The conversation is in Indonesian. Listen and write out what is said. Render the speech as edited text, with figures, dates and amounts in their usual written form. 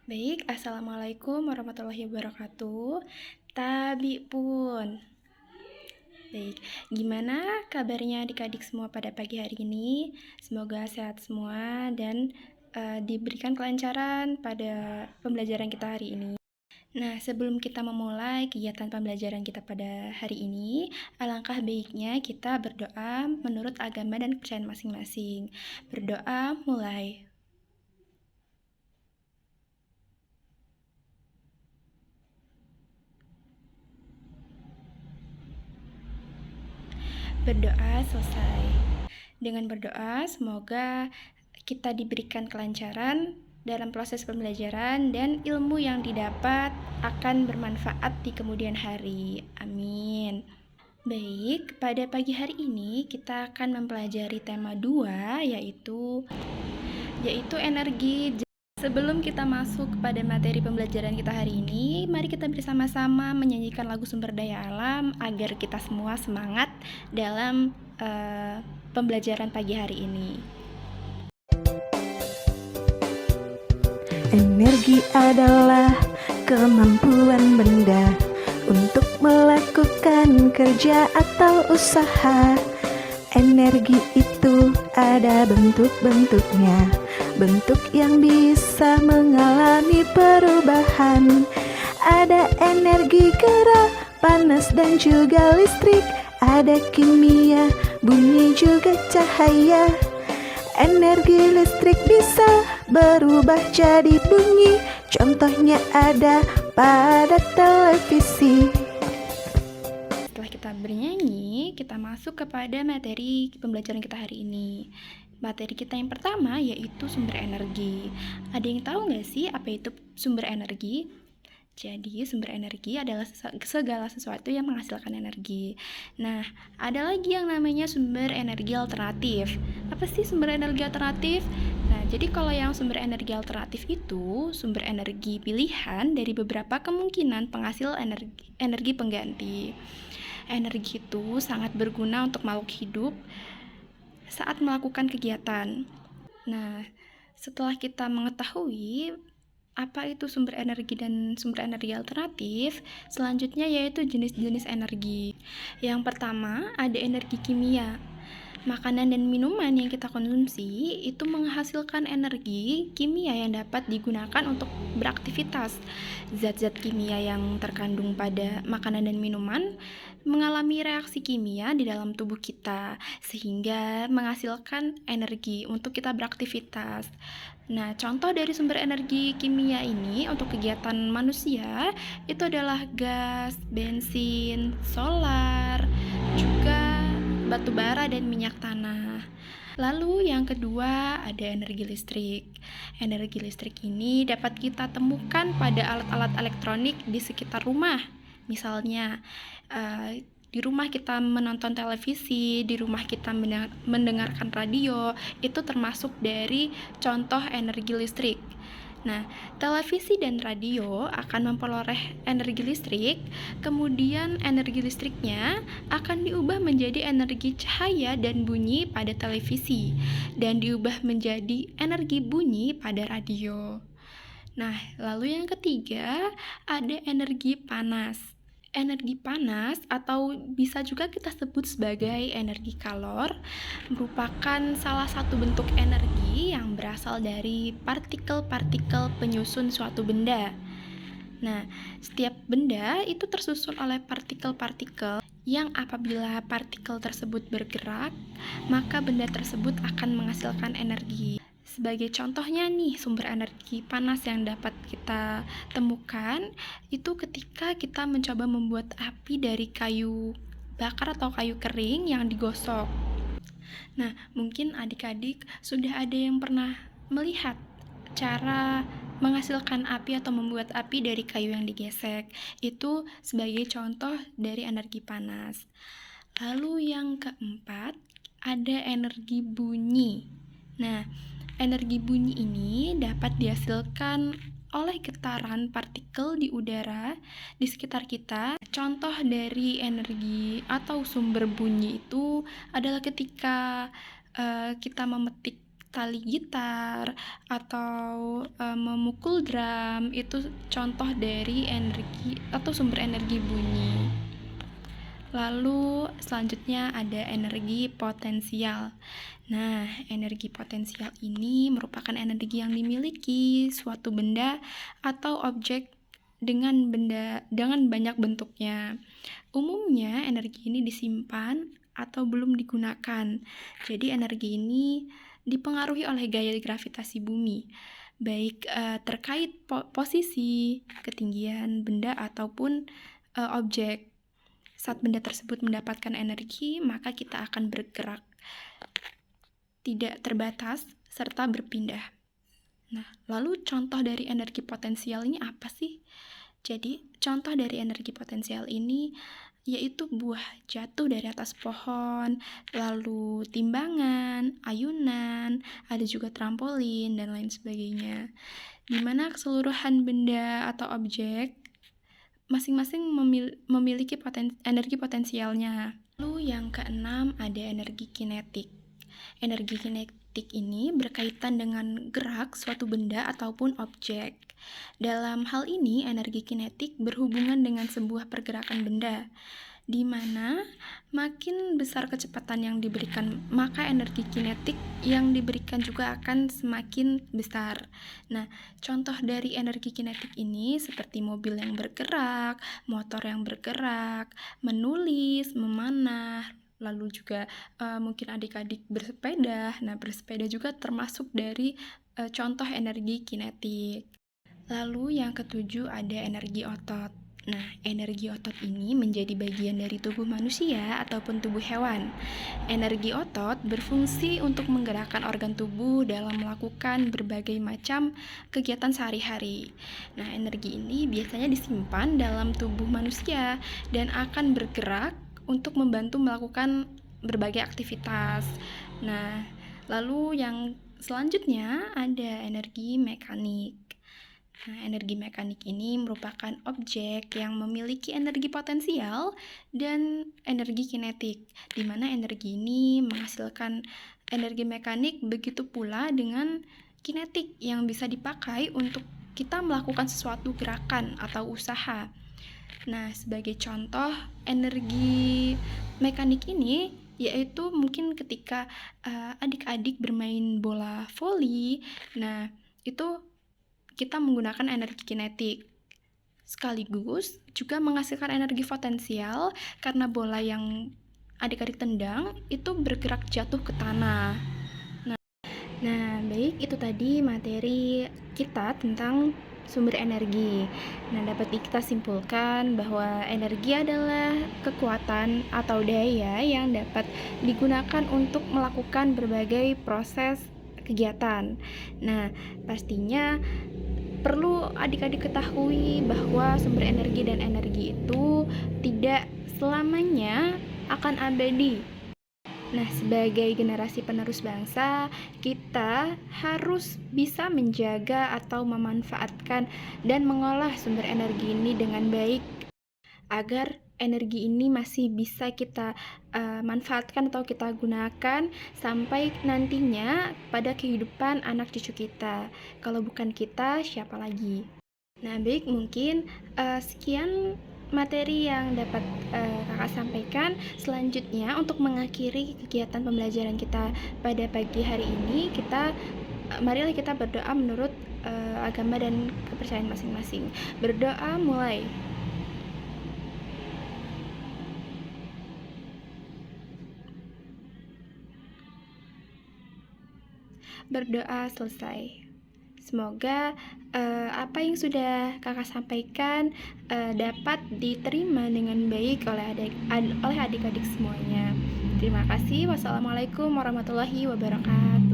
Baik, Assalamualaikum warahmatullahi wabarakatuh. Tabi pun. Baik, gimana kabarnya adik-adik semua pada pagi hari ini? Semoga sehat semua dan diberikan kelancaran pada pembelajaran kita hari ini. Nah, sebelum kita memulai kegiatan pembelajaran kita pada hari ini, alangkah baiknya kita berdoa menurut agama dan kepercayaan masing-masing. Berdoa mulai. Berdoa selesai. Dengan berdoa, semoga kita diberikan kelancaran dalam proses pembelajaran dan ilmu yang didapat akan bermanfaat di kemudian hari. Amin. Baik, pada pagi hari ini kita akan mempelajari tema 2 yaitu energi. Sebelum kita masuk kepada materi pembelajaran kita hari ini, mari kita bersama-sama menyanyikan lagu Sumber Daya Alam agar kita semua semangat dalam pembelajaran pagi hari ini. Energi adalah kemampuan benda untuk melakukan kerja atau usaha. Energi itu ada bentuk-bentuknya, bentuk yang bisa mengalami perubahan. Ada energi gerak, panas dan juga listrik. Ada kimia, bunyi juga cahaya. Energi listrik bisa berubah jadi bunyi. Contohnya ada pada televisi. Setelah kita bernyanyi, kita masuk kepada materi pembelajaran kita hari ini. Materi kita yang pertama yaitu sumber energi. Ada yang tahu nggak sih apa itu sumber energi? Jadi, sumber energi adalah segala sesuatu yang menghasilkan energi. Nah, ada lagi yang namanya sumber energi alternatif. Apa sih sumber energi alternatif? Nah, jadi kalau yang sumber energi alternatif itu sumber energi pilihan dari beberapa kemungkinan penghasil energi pengganti. Energi itu sangat berguna untuk makhluk hidup saat melakukan kegiatan. Nah, setelah kita mengetahui apa itu sumber energi dan sumber energi alternatif, selanjutnya yaitu jenis-jenis energi. Yang pertama, ada energi kimia. Makanan dan minuman yang kita konsumsi itu menghasilkan energi kimia yang dapat digunakan untuk beraktivitas. Zat-zat kimia yang terkandung pada makanan dan minuman mengalami reaksi kimia di dalam tubuh kita sehingga menghasilkan energi untuk kita beraktivitas. Nah, contoh dari sumber energi kimia ini untuk kegiatan manusia itu adalah gas, bensin, solar, juga batu bara dan minyak tanah. Lalu yang kedua ada energi listrik. Energi listrik ini dapat kita temukan pada alat-alat elektronik di sekitar rumah. Misalnya di rumah kita menonton televisi, di rumah kita mendengarkan radio, itu termasuk dari contoh energi listrik. Nah, televisi dan radio akan memperoleh energi listrik, kemudian energi listriknya akan diubah menjadi energi cahaya dan bunyi pada televisi, dan diubah menjadi energi bunyi pada radio. Nah, lalu yang ketiga ada energi panas. Energi panas atau bisa juga kita sebut sebagai energi kalor merupakan salah satu bentuk energi yang berasal dari partikel-partikel penyusun suatu benda. Nah, setiap benda itu tersusun oleh partikel-partikel yang apabila partikel tersebut bergerak, maka benda tersebut akan menghasilkan energi. Sebagai contohnya nih, sumber energi panas yang dapat kita temukan itu ketika kita mencoba membuat api dari kayu bakar atau kayu kering yang digosok. Nah, mungkin adik-adik sudah ada yang pernah melihat cara menghasilkan api atau membuat api dari kayu yang digesek. Itu sebagai contoh dari energi panas. Lalu yang keempat, ada energi bunyi. Nah, energi bunyi ini dapat dihasilkan oleh getaran partikel di udara di sekitar kita. Contoh dari energi atau sumber bunyi itu adalah ketika kita memetik tali gitar atau memukul drum, itu contoh dari energi atau sumber energi bunyi. Lalu selanjutnya ada energi potensial. Nah, energi potensial ini merupakan energi yang dimiliki suatu benda atau objek dengan banyak bentuknya. Umumnya energi ini disimpan atau belum digunakan. Jadi energi ini dipengaruhi oleh gaya gravitasi bumi, baik terkait posisi, ketinggian benda ataupun objek. Saat benda tersebut mendapatkan energi, maka kita akan bergerak tidak terbatas serta berpindah. Nah, lalu contoh dari energi potensial ini apa sih? Jadi, contoh dari energi potensial ini yaitu buah jatuh dari atas pohon, lalu timbangan, ayunan, ada juga trampolin, dan lain sebagainya. Di mana keseluruhan benda atau objek masing-masing memiliki energi potensialnya. Lalu yang keenam ada energi kinetik. Energi kinetik ini berkaitan dengan gerak suatu benda ataupun objek. Dalam hal ini, energi kinetik berhubungan dengan sebuah pergerakan benda, di mana makin besar kecepatan yang diberikan, maka energi kinetik yang diberikan juga akan semakin besar. Nah, contoh dari energi kinetik ini seperti mobil yang bergerak, motor yang bergerak, menulis, memanah, lalu juga mungkin adik-adik bersepeda. Nah, bersepeda juga termasuk dari contoh energi kinetik. Lalu yang ketujuh ada energi otot. Nah, energi otot ini menjadi bagian dari tubuh manusia ataupun tubuh hewan. Energi otot berfungsi untuk menggerakkan organ tubuh dalam melakukan berbagai macam kegiatan sehari-hari. Nah, energi ini biasanya disimpan dalam tubuh manusia dan akan bergerak untuk membantu melakukan berbagai aktivitas. Nah, lalu yang selanjutnya ada energi mekanik. Nah, energi mekanik ini merupakan objek yang memiliki energi potensial dan energi kinetik, di mana energi ini menghasilkan energi mekanik, begitu pula dengan kinetik yang bisa dipakai untuk kita melakukan sesuatu gerakan atau usaha. Nah, sebagai contoh energi mekanik ini yaitu mungkin ketika adik-adik bermain bola voli, nah itu kita menggunakan energi kinetik. Sekaligus juga menghasilkan energi potensial karena bola yang adik-adik tendang itu bergerak jatuh ke tanah. Nah, baik, itu tadi materi kita tentang sumber energi. Nah, dapat kita simpulkan bahwa energi adalah kekuatan atau daya yang dapat digunakan untuk melakukan berbagai proses kegiatan. Nah, pastinya perlu adik-adik ketahui bahwa sumber energi dan energi itu tidak selamanya akan abadi. Nah, sebagai generasi penerus bangsa, kita harus bisa menjaga atau memanfaatkan dan mengolah sumber energi ini dengan baik agar energi ini masih bisa kita manfaatkan atau kita gunakan sampai nantinya pada kehidupan anak cucu kita. Kalau bukan kita, siapa lagi? Nah, baik, mungkin sekian materi yang dapat kakak sampaikan. Selanjutnya, untuk mengakhiri kegiatan pembelajaran kita pada pagi hari ini, marilah kita berdoa menurut agama dan kepercayaan masing-masing. Berdoa mulai. Berdoa selesai. Semoga apa yang sudah kakak sampaikan dapat diterima dengan baik oleh adik-adik semuanya. Terima kasih. Wassalamualaikum warahmatullahi wabarakatuh.